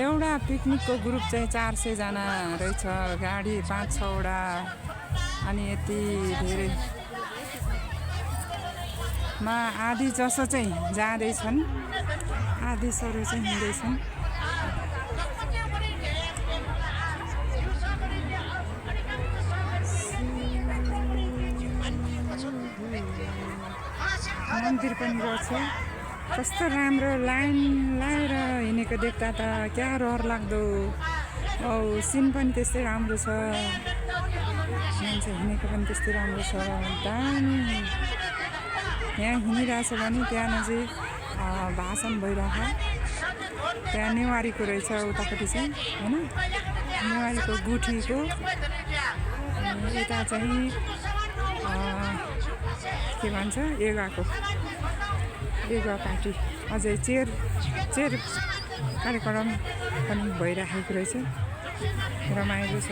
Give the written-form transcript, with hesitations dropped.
एउटा पिकनिकको ग्रुप चाहिँ 400 जना रहेछ, गाडी 5-6 वटा अनि यति धेरै मा आधी जसो चाहिँ जाँदैछन्, आधी सरो चाहिँ हिँड्दैछन्। मन्दिर पनि रहेछ, कस्तो राम्रो लाइन लाएर हिँडेको देख्दा त क्या रहर लाग्दो। औ सिन पनि त्यस्तै राम्रो छ, मान्छे हिँडेको पनि त्यस्तै राम्रो छ, दामी। यहाँ हिँडिरहेछ भने त्यहाँ नजिक भाषण भइरहेछ, त्यहाँ नेवारीको रहेछ उतापट्टि चाहिँ होइन, नेवारीको गुठीको। यता चाहिँ के भन्छ एगुवा पार्टी अझै चेयर कार्यक्रम पनि भइराखेको रहेछ, रमाइलो छ।